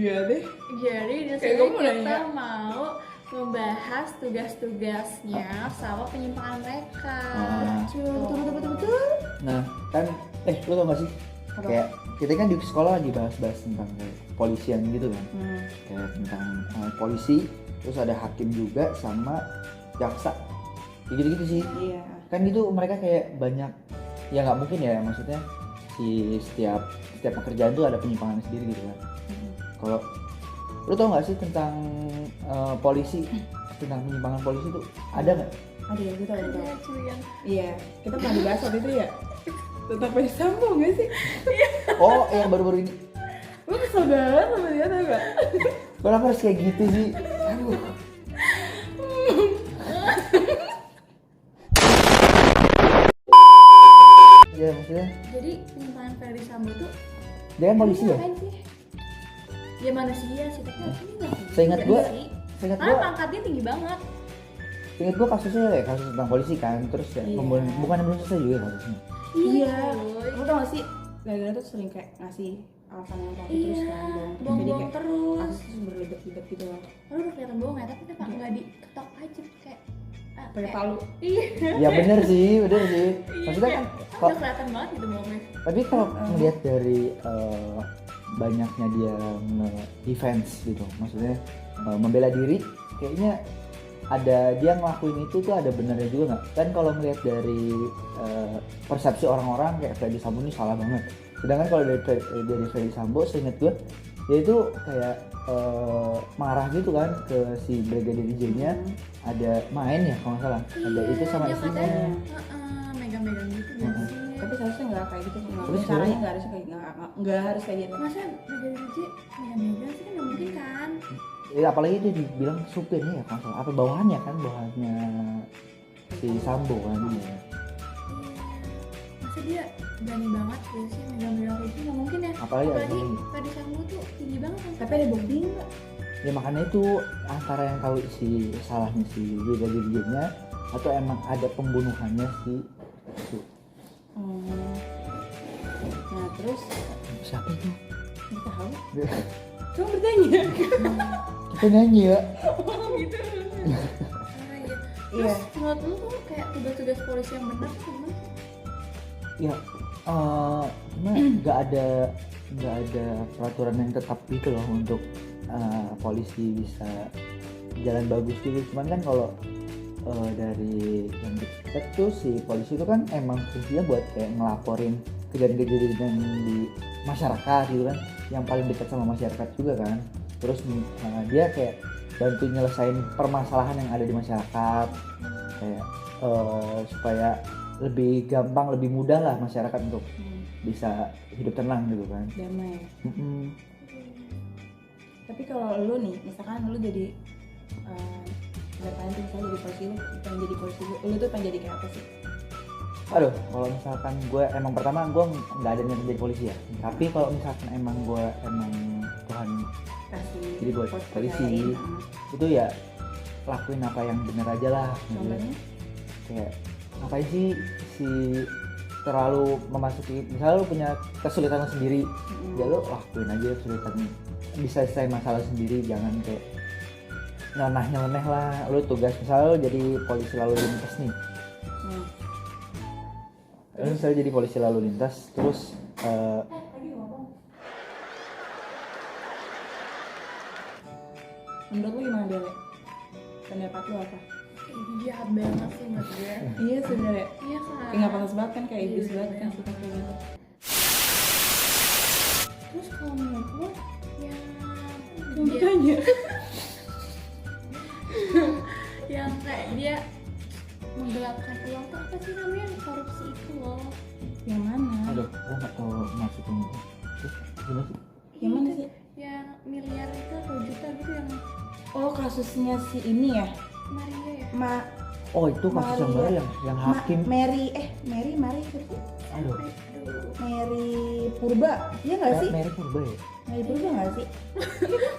Iya deh. Jadi di Kayak sini gue mau kita nanya. mau membahas tugas-tugasnya sama penyimpangan mereka. Betul. Nah kan, lu tau gak sih? Apa? Kayak kita kan di sekolah lagi bahas-bahas tentang kayak polisian gitu kan. Kayak tentang polisi, terus ada hakim juga sama jaksa. Kayak gitu-gitu sih. Iya. Kan gitu mereka kayak banyak, ya nggak mungkin ya, maksudnya si setiap pekerjaan tuh ada penyimpangan sendiri gitu kan. Kalau lu tau nggak sih tentang polisi, tentang penyimpangan polisi tuh ada nggak? Ada ya, gue tau. Ada cuy yang Iya, kita pernah dibahas waktu itu ya. Tetap aja sambung gak sih? Oh, yang baru-baru ini. Lu kesel banget sama dia tau gak? Kenapa harus kayak gitu sih? Aduh. Ya maksudnya jadi penyimpangan Ferdy Sambo tuh dia kan polisi ya? ngapain sih? Ya manusia sih, tapi ini nggak sih. Seingat Nggak gua, sih. seingat Karena gua, pangkatnya tinggi banget. seingat gua kasusnya kayak kasus tentang polisi kan, terus ya, Iya. bukan belum selesai juga kasusnya. Iya. cuy. Lu tau gak sih? Gara-gara tuh sering kayak ngasih alasan yang rapi terus Iya, kan. Jadi bohong-bohong kayak terus. kasus tuh berlibat-libat gitu loh. Lalu udah kelihatan bohong ya, tapi kenapa nggak diketok aja kayak Pakai palu. Iya. Ya bener sih. Maksudnya kan, Udah kelihatan banget gitu bohongnya. tapi kalau melihat dari banyaknya dia nge-defense gitu, maksudnya membela diri, kayaknya ada dia ngelakuin itu tuh ada benernya juga nggak? Kan kalau melihat dari persepsi orang-orang kayak Ferdy Sambo ini salah banget. Sedangkan kalau dari Ferdy Sambo, seingat gue, dia itu kayak marah gitu kan ke si Brigadir J-nya, ada main ya kalau nggak salah, ada Iya, itu sama dia istrinya. katanya, megang-megang gitu biasanya. Tapi seharusnya nggak kayak gitu. Tapi Caranya sebenarnya- nggak harus kayak nggak harus kayak gitu. Masa Brigadir J megang-megang sih kan nggak mungkin kan? Ya, apalagi itu dibilang supirnya ya kalau nggak salah, apa bawahannya kan, bawahannya si Sambo kan. Iya. Masa dia berani banget ya sih megang-megang kayak gitu, nggak mungkin ya. Apalagi Ferdy Sambo tuh tinggi banget kan. Tapi ada bukti nggak? ya makanya itu antara yang tahu si salahnya si Brigadir J-nya atau emang ada pembunuhannya si Nah terus siapa itu? nggak tahu. Cuma bertanya. Kita nyanyi ya. Oh gitu. Iya. Iya. Terus menurut lu tuh kayak tugas-tugas polisi yang benar tuh gimana sih? Ya, cuma nggak ada peraturan yang tetap gitu loh untuk polisi bisa jalan bagus gitu. Cuman kan kalau dari yang dekat tuh si polisi itu kan emang fungsinya buat kayak ngelaporin kejadian-kejadian di masyarakat gitu kan, yang paling dekat sama masyarakat juga kan. Terus dia kayak bantu nyelesain permasalahan yang ada di masyarakat, kayak supaya lebih gampang, lebih mudah lah masyarakat untuk bisa hidup tenang gitu kan. Damai. Mm-mm. Tapi kalau lu nih, misalkan lu jadi misalkan tuh misalnya jadi polisi, lu pengen jadi polisi, lu tuh pengen jadi kayak apa sih? Aduh, kalau misalkan gue emang pertama gue nggak ada niat jadi polisi ya. Tapi kalau misalkan emang gue Tuhan Kasih jadi buat polisi, itu ya lakuin apa yang benar aja lah. Contohnya? Kayak ngapain sih si terlalu memasuki, misalnya lu punya kesulitan sendiri, ya lu lakuin aja kesulitan, bisa selesai masalah sendiri, jangan kayak nyeleneh lah. Lu tugas misalnya lu jadi polisi lalu lintas nih, lu misalnya jadi polisi lalu lintas, terus menurut lu gimana Bele? Pendapat lu apa? Ini jahat banget sih menurut gue. Iya sebenarnya. Iya kan. Kayak nggak pantas banget kan, kayak iblis banget kan sih kayak gitu. Terus kalau menurut lo yang Makanya. yang kayak dia menggelapkan uang tuh apa sih namanya, korupsi itu loh. Yang mana? aduh gue nggak tahu masukin itu. Terus gimana sih? Yang mana sih? Yang miliar itu atau juta gitu yang Oh kasusnya si ini ya? Maria ya. Oh itu kasus yang baru yang hakim. Mary Aduh, Mary Purba, iya nggak sih? Mary Purba ya? Mary Purba nggak sih?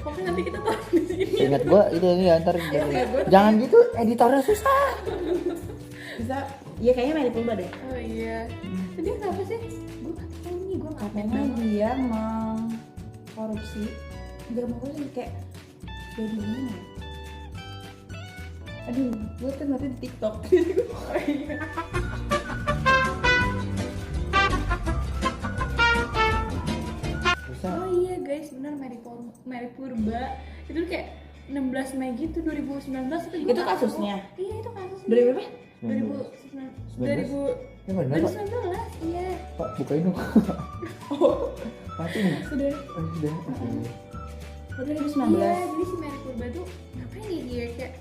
Pokoknya nanti kita tahu di sini. Ingat gua itu ya ntar jangan gitu, editornya susah. Bisa, iya kayaknya Mary Purba deh. Oh iya. Jadi kenapa sih? Gue nggak tahu nih, gue nggak Katanya dia mau korupsi nggak mau lagi kayak jadi gimana ya? Aduh, gue kan nanti di TikTok. Bisa. Oh iya guys, benar Mary Purba itu kayak 16 Mei gitu 2019 atau Itu kasusnya? Iya itu kasusnya. Dari berapa? 2019 Ya bener Pak. 2019 iya. Pak bukain dong. Oh, Mati nih. sudah. Oh, sudah. Oke. Oh, 2019. Iya, jadi si Mary Purba tuh ngapain ya dia kayak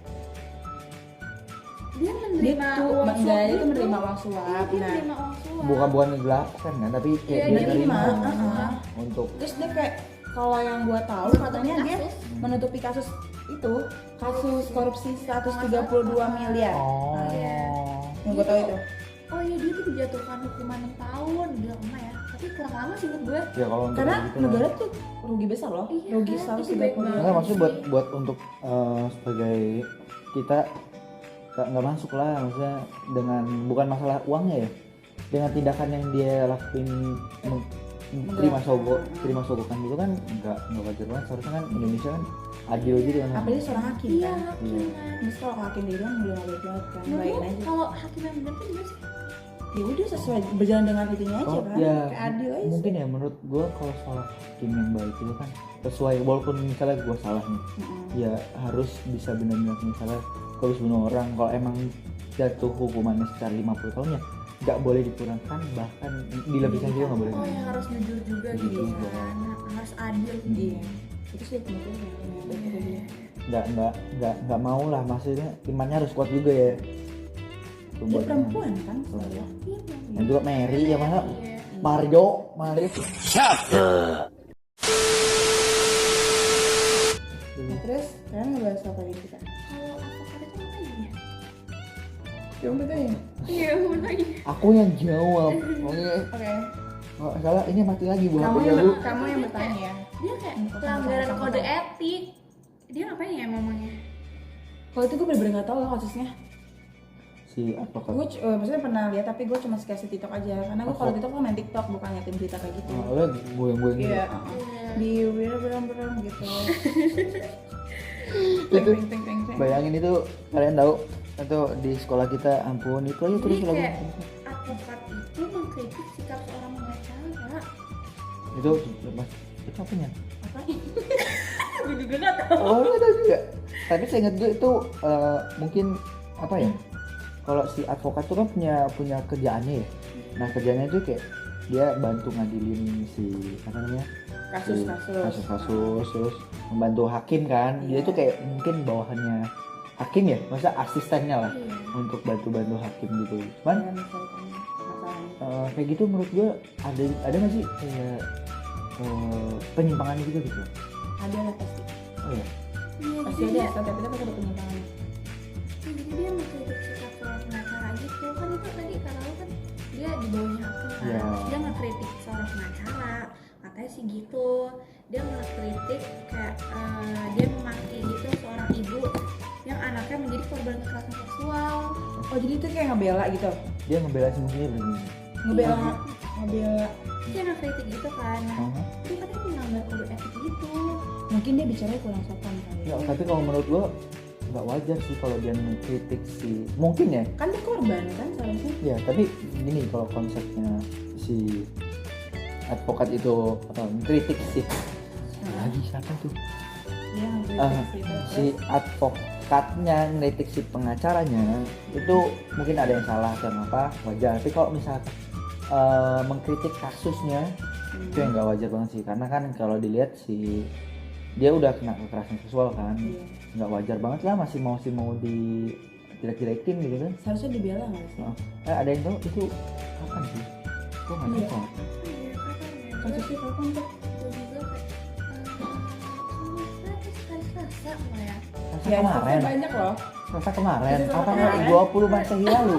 dia Dia menerima tuh uang enggak, suap dia tuh gitu. menerima uang Iya, suap. dia Nah, menerima uang suap. Bukan ngegelapkan kan, tapi kayak Iya, dia dia nerima nerima, untuk terus dia kayak kalau yang gua tahu katanya dia menutupi kasus itu, kasus korupsi 132 miliar. oh. Iya. Yang gua tahu itu. Oh iya, dia tuh dijatuhkan hukuman 6 tahun, gila lama ya. Tapi kurang lama sih menurut gue. Ya kalau untuk Karena gitu negara tuh rugi besar loh. Iya, Rugi itu 132. baik banget. Enggak, maksudnya buat untuk sebagai kita nggak masuk lah, maksudnya dengan bukan masalah uangnya ya, dengan tindakan yang dia lakuin terima sogokan gitu kan nggak wajar banget. Seharusnya kan Indonesia kan adil gitu kan. Apalagi seorang hakim Iya, kan. hakim kan. Terus kalau hakim dia bilang udah nggak baik banget kan, Menurut baik lu aja. kalau hakim yang benar tuh gimana sih? Ya udah sesuai berjalan dengan itunya aja Oh kan. ya, Kayak adil aja. mungkin ya menurut gua kalau soal hakim yang baik itu kan sesuai, walaupun misalnya gua salah nih, ya harus bisa benar-benar misalnya kalau harus bunuh orang, kalau emang jatuh hukumannya sekitar 50 tahun ya nggak boleh dikurangkan, bahkan dilebihkan juga nggak boleh. Oh ya harus jujur juga Iya, gitu iya. kan, harus adil. Iya. Itu sih penting ya. Nggak mau lah, maksudnya imannya harus kuat juga ya. Tuh Dia buat- perempuan kan. Iya. Iya, Dan juga Mary ya masa Iya. Mario. Nah, terus kalian ngebahas apa nih kita? Kalau advokat itu apa ya? Coba tanya. Iya, mau nanya. Aku yang jawab. Oke. Oke. Oh, salah ini mati lagi bu. Kamu HP-nya, yang Bu. kamu yang bertanya ya. Dia kayak Sama-sama, pelanggaran sama-sama. kode etik. Dia ngapain ya mamanya? Kalau itu gue bener-bener nggak tahu loh kasusnya. Si advokat. Gue maksudnya pernah lihat tapi gue cuma kasih TikTok aja karena gue kalau TikTok kan main TikTok bukan ngeliatin berita kayak gitu. Oh, udah gue Iya. Iya. Di berang-berang gitu. Itu Peng, peng, peng, peng. bayangin itu, kalian tahu atau di sekolah kita, ampun itu aja terus Jadi lagi. kayak advokat itu mengkritik sikap seorang pengacara. Itu mas itu apanya? Apa? Gue juga nggak tahu. Oh nggak tahu juga. Tapi saya ingat gue itu mungkin apa ya? Kalau si advokat tuh kan punya kerjaannya ya. Nah kerjanya itu kayak dia bantu ngadilin si apa namanya? Kasus-kasus, terus membantu hakim kan. Dia Iya. itu kayak mungkin bawahannya hakim ya, masa asistennya lah Iya. untuk bantu hakim gitu. Cuman Ya, misalkan masalahnya. kayak gitu menurut gue ada nggak sih kayak penyimpangan gitu gitu? Ada lah pasti. Oh ya. Iya, Pasti jadi ada, dia, tapi kita ada penyimpangan. jadi dia mengkritik sikap seorang pengacara gitu kan, itu tadi kata lu kan dia di bawahnya hakim kan. Iya. Dia ngekritik seorang pengacara, katanya sih gitu. Dia ngekritik kayak dia memaki gitu seorang ibu yang anaknya menjadi korban kekerasan seksual. Oh jadi itu kayak ngebela gitu? Dia ngebela si musuhnya begini. Ngebela. Dia ngekritik gitu kan. Nah, Oh. dia katanya melanggar kode etik gitu. Mungkin dia bicaranya kurang sopan kali. Ya, tapi kalau menurut gua nggak wajar sih kalau dia mengkritik si, mungkin ya. Kan dia korban kan seharusnya. Ya, tapi gini kalau konsepnya si advokat itu apa mengkritik si lagi siapa tuh? Dia ngekritik sih. Si advokatnya ngeritik si pengacaranya itu mungkin ada yang salah atau apa, wajar. Tapi kalau misalkan mengkritik kasusnya itu yang nggak wajar banget sih, karena kan kalau dilihat si dia udah kena kekerasan seksual kan, Iya. nggak wajar banget lah masih mau di jelek-jelekin gitu kan. Seharusnya dibela nggak sih? Ada yang tahu itu kapan sih? Gua nggak Iya. tahu. Iya, kapan ya? Kasusnya kapan tuh? Gue juga kayak hari Selasa apa ya? Selasa Ya, kemarin. kasusnya banyak loh. Selasa kemarin. Selasa Apa kemarin. 20 Masehi lalu?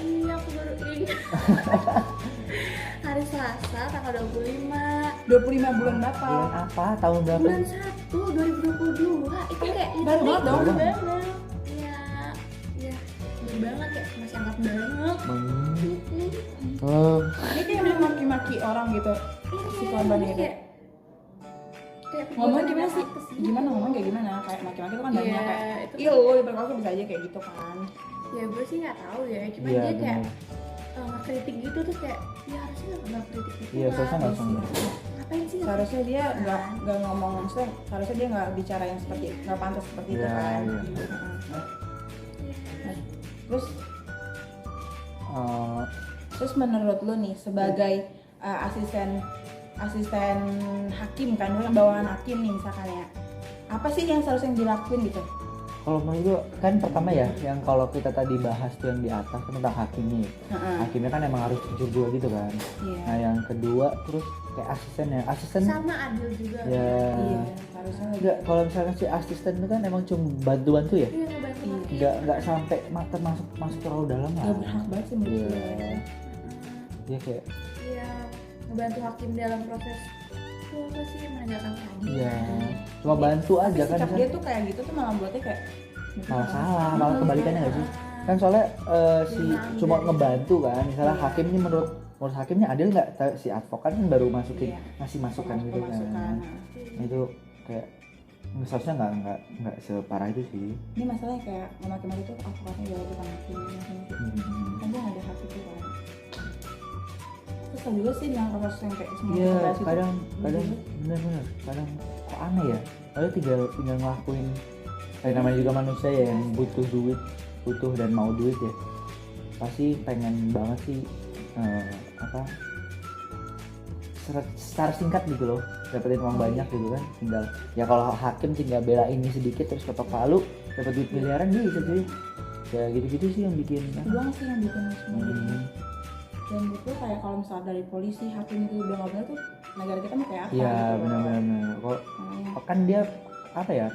Iya, aku baru ingat. Hari Selasa tanggal 25 25 bulan berapa? Bulan apa? Tahun berapa? bulan 1 2022. Itu kayak baru banget dong. baru banget. Iya, iya, baru banget kayak masih angkat banget. Oh, Ini kayak memaki-maki orang gitu. Si korban Iya, itu. kayak ngomong gimana sih? Pantes Gimana ngomong kayak gimana? Kayak maki-maki itu kan Iya, banyak kayak itu iya lo diperkosa bisa aja kayak gitu kan. ya gue sih nggak tahu ya, cuma Iya, dia kayak benar. ngekritik gitu terus kayak ya harusnya nggak kritik gitu Iya, lah. seharusnya nggak usah. Ngapain sih Seharusnya dia kan? nggak ngomong, maksudnya seharusnya dia nggak bicara yang seperti nggak pantas seperti itu Iya, kan. iya. Nah, terus Eh, terus menurut lu nih sebagai asisten hakim kan, lu yang bawahan hakim nih misalkan ya, apa sih yang seharusnya dilakuin gitu? kalau menurut gua kan pertama ya yang kalau kita tadi bahas tuh yang di atas kan tentang hakimnya. Heeh. Hakimnya kan emang harus jujur dua gitu kan. Iya. Nah yang kedua terus kayak asisten Sama adil juga. ya Iya, harusnya enggak, kalau misalkan si asisten itu kan emang cuma bantu-bantu ya, Iya, ngebantu Iya. hakim. nggak sampai masuk terlalu dalam lah. nggak berhak banget sih menurut Iya. gue. Dia kayak Iya, ngebantu hakim dalam proses itu apa sih, menegakkan keadilan. iya cuma bantu Tapi aja kan sikap kan dia tuh kayak gitu tuh malah buatnya kayak malah salah, malah kebalikannya nggak sih? Kan soalnya si cuma ngebantu kan, misalnya Iya. hakim ini menurut hakimnya adil nggak? Si advokat kan baru masukin Iya. ngasih masukan gitu kan. Pemasukan. Nah, itu kayak seharusnya nggak separah itu sih. Ini masalahnya kayak maki-maki tuh advokatnya jauh bukan hakimnya kan dia nggak ada hak itu kan. Terus tau juga sih yang kasus yang kayak semua Iya, kita bahas itu, kadang gitu. bener-bener kadang kok aneh ya. Lalu tinggal ngelakuin kayak namanya juga manusia ya yang butuh dan mau duit ya. Pasti pengen banget sih secara singkat gitu loh dapetin uang banyak gitu kan. Tinggal ya kalau hakim tinggal bela ini sedikit terus ketok palu dapat duit miliaran bisa cuy. Ya gitu-gitu sih yang bikin Itu doang sih yang bikin semua gitu. Hmm. Dan itu kayak kalau misalnya dari polisi hakim itu udah nggak benar tuh negara kita mau kayak apa Iya gitu. benar-benar. Kok Makanya, kan dia apa ya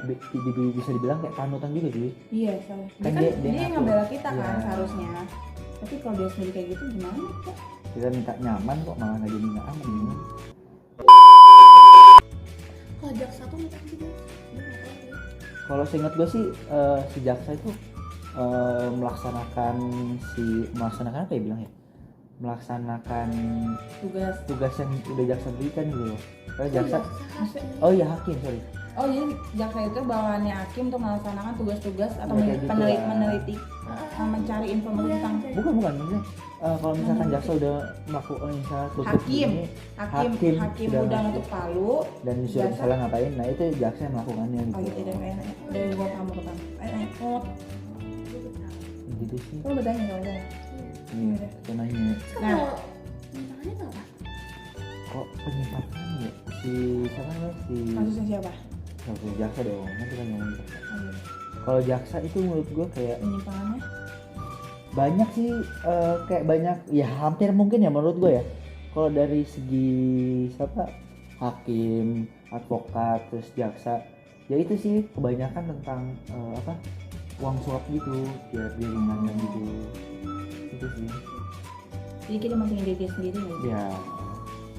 bisa dibilang kayak panutan juga cuy. iya soalnya Kan dia dia yang ngaku. ngebela kita kan Iya. seharusnya. Tapi kalau dia sendiri kayak gitu gimana kok? Kita minta nyaman kok malah nggak jadi nggak aman gimana? Kalau jaksa tuh minta gitu. Gue nggak tahu sih. Kalau seingat gue sih si jaksa itu melaksanakan apa ya bilang ya? Melaksanakan Tugas. yang udah jaksa berikan gitu loh. Karena Oh, jaksa hakim. oh iya hakim sorry. Oh jadi jaksa itu bawahannya hakim untuk melaksanakan tugas-tugas atau Ya, kayak gitu lah. meneliti, mencari informasi Iya, tentang kayak Bukan maksudnya kalau misalkan jaksa udah melakukan misalnya tutup hakim, ini hakim sudah udah masuk untuk palu. dan disuruh Jaksa- misalnya ngapain, nah itu jaksa yang melakukannya Oh gitu. gitu deh kayaknya. Dari gua kamu ke kamu. Oh, gue tahu. Gitu sih. kamu bertanya kalau saya. Iya, saya nanya Nah. Kalau mintangannya tuh apa? kok penyimpangan ya si siapa namanya si Kasusnya siapa? jaksa dong, nanti kan ngomong jaksa. Oh, iya. Kalau jaksa itu menurut gue kayak Penyimpangannya? banyak sih kayak banyak ya hampir mungkin ya menurut gue ya. Kalau dari segi siapa hakim, advokat, terus jaksa, ya itu sih kebanyakan tentang uang suap gitu, biar dia ringan gitu. Itu sih. Jadi kita masih diri dia sendiri nggak sih? Ya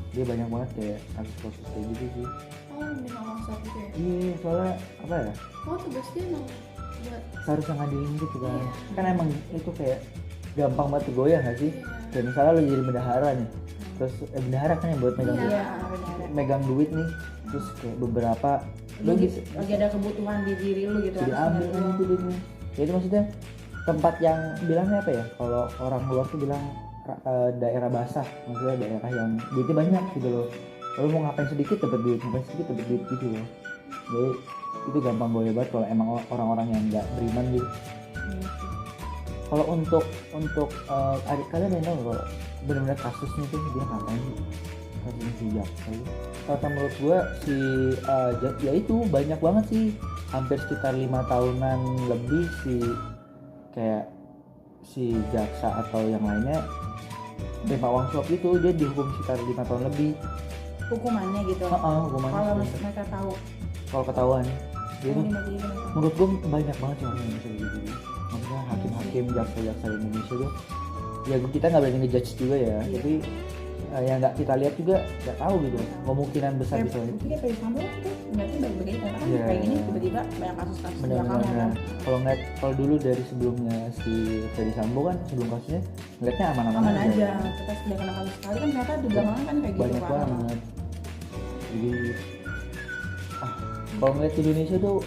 dia banyak banget kayak kasus-kasus kayak gitu sih. Oh, minta uang suap gitu ya? Iya soalnya apa ya? Oh, tugas dia emang buat Seharusnya ngadilin gitu kan. Iya. Kan emang itu kayak gampang banget goyah gak sih? Kayak misalnya lo jadi bendahara nih, terus bendahara kan yang buat megang Iya. Benar. megang duit nih, terus kayak beberapa lo bisa Lagi ada kebutuhan di diri lu gitu. jadi harus ambil benar. kan itu duitnya. Ya itu maksudnya tempat yang bilangnya apa ya? Kalau orang luar tuh bilang daerah basah, maksudnya daerah yang duitnya banyak gitu loh. Kalau mau ngapain sedikit dapat duit, ngapain sedikit dapat duit gitu loh. Jadi itu gampang goyah banget kalau emang orang-orang yang nggak beriman gitu. Iya sih. Kalau untuk adik kalian yang tahu kalau benar-benar kasusnya tuh dia ngapain sih? Kasusnya si jaksa itu. Kalau menurut gua si ya itu banyak banget sih, hampir sekitar 5 tahunan lebih kayak si jaksa atau yang lainnya terima uang suap itu, dia dihukum sekitar 5 tahun lebih. Hukumannya gitu. Hukumannya Kalau sebenarnya. mereka tahu. Kalau ketahuan jadi Oh, lima kali kenapa? menurut gua banyak banget sih orang yang bisa gitu. Maksudnya hakim-hakim, jaksa-jaksa di Indonesia tuh ya kita nggak berani ngejudge juga ya, Iya. tapi yang nggak kita lihat juga nggak tahu gitu kemungkinan besar Kayak bisa bukti kayak Ferry Sambo tuh berarti baik-baik aja karena kan Iya. kayak gini tiba-tiba banyak kasus-kasus benar-benar. belakangan kan. Kalau dulu dari sebelumnya si Ferry Sambo kan sebelum kasusnya ngeliatnya aman-aman Aman aja. Kita sudah kena kasus sekali kan ternyata di belakangan kan kayak gitu banyak kan. banget. Jadi Kalau ngeliat Indonesia tuh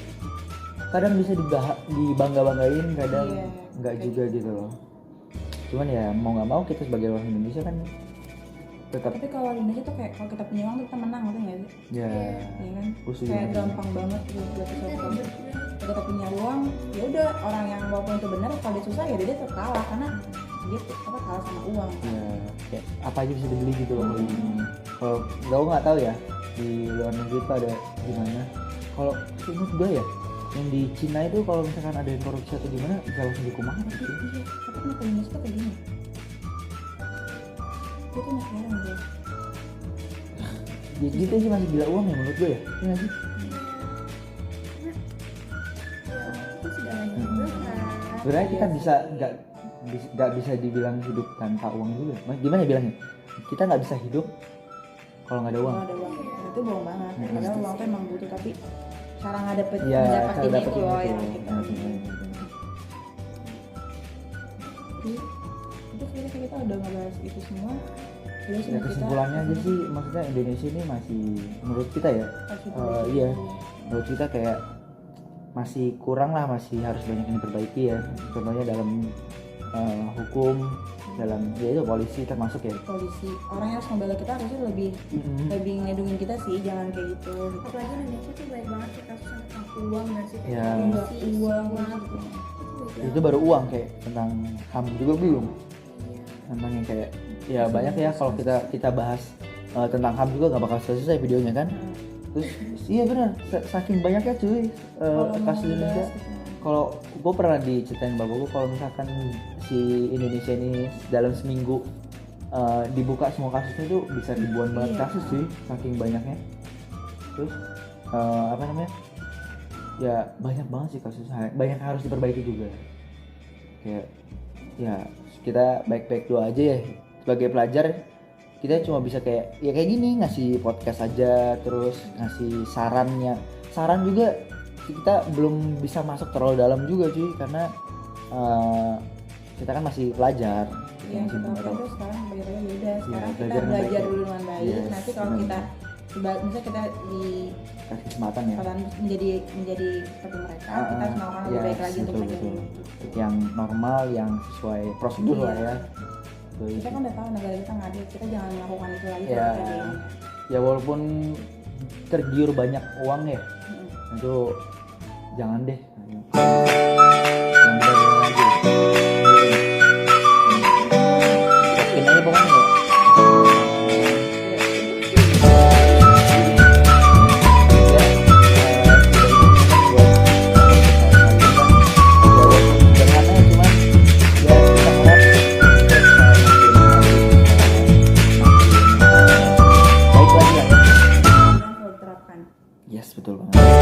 kadang bisa dibangga-banggain, kadang Iya, nggak kayak juga gitu loh. Cuman ya mau nggak mau kita sebagai orang Indonesia kan tetap Tapi kalau di Indonesia tuh kayak kalau kita punya uang tuh kita menang, ngerti nggak sih? ya Iya kan? Gua setuju Kayak banget. gampang banget gitu buat Kita sesuatu. ribet banget. Kalau kita punya uang, ya udah orang yang walaupun itu benar, kalau dia susah ya dia tetap kalah karena dia kalah sama uang. ya kayak apa aja bisa dibeli gitu loh. Kalau gue nggak tahu ya di luar negeri itu ada gimana. Kalau menurut gue ya yang di Cina itu kalau misalkan ada yang korupsi atau gimana bisa langsung dihukum mati Tapi sih. iya, tapi kenapa Indonesia tuh kayak gini? Gue tuh nggak heran gue. Ya gitu sih masih gila uang ya menurut gue ya. Iya nggak sih? Itu segalanya juga kan. Sebenarnya kita bisa nggak bisa dibilang hidup tanpa uang juga. Gimana ya bilangnya? Kita nggak bisa hidup kalau nggak ada uang. Kalau ada uang, itu bohong banget. Padahal uang tuh emang butuh, tapi cara ngedapetin Ya, cara dapetin dapetin itu loh itu. yang kita Nah, itu kita udah ngebahas itu semua. Terus ya kesimpulannya aja sih, maksudnya Indonesia ini masih menurut kita ya, iya, menurut kita kayak masih kurang lah, masih harus banyak yang diperbaiki ya. Contohnya dalam hukum, dalam ya itu polisi termasuk ya. polisi, orang yang harus membela kita harusnya lebih lebih ngedungin kita sih, jangan kayak gitu. Apalagi Indonesia tuh baik banget sih kasus tentang uang dan sih Ya. Enggak korupsi, uang gitu. Itu baru uang, kayak tentang HAM juga belum. Tentang yang kayak ya banyak ya kalau kita bahas tentang HAM juga nggak bakal selesai videonya kan. Terus iya benar, saking banyaknya cuy kasus Indonesia. Kalau gue pernah diceritain bapak gue kalau misalkan si Indonesia ini dalam seminggu dibuka semua kasusnya tuh bisa ribuan banget kasus sih, saking banyaknya. Terus apa namanya, ya banyak banget sih kasusnya, banyak yang harus diperbaiki juga. Kayak ya kita baik-baik doa aja ya sebagai pelajar. Kita cuma bisa kayak ya kayak gini, ngasih podcast aja, terus ngasih saran juga. Kita belum bisa masuk terlalu dalam juga cuy, karena kita kan masih pelajar. Yang masih kita belum tahu. tahu sekarang belajar ya udah, sekarang kita belajar dengan belajar baik. dulu dengan baik. Yes, Nanti kalau benar. kita misalnya kita di Kasih kesempatan ya. kesempatan menjadi seperti mereka, kita harus melakukan lebih Yes, baik lagi untuk betul, belajar betul. dulu. Yang normal, yang sesuai prosedur Iya. lah ya. Betul Kita itu. kan udah tahu negara kita nggak adil, kita jangan melakukan itu lagi. Ya. kalau kita ada. Ya walaupun tergiur banyak uang ya, itu jangan deh. Yang benar-benar lagi. Yakin aja pokoknya ya. Yang perlu diterapkan. Yes, betul banget.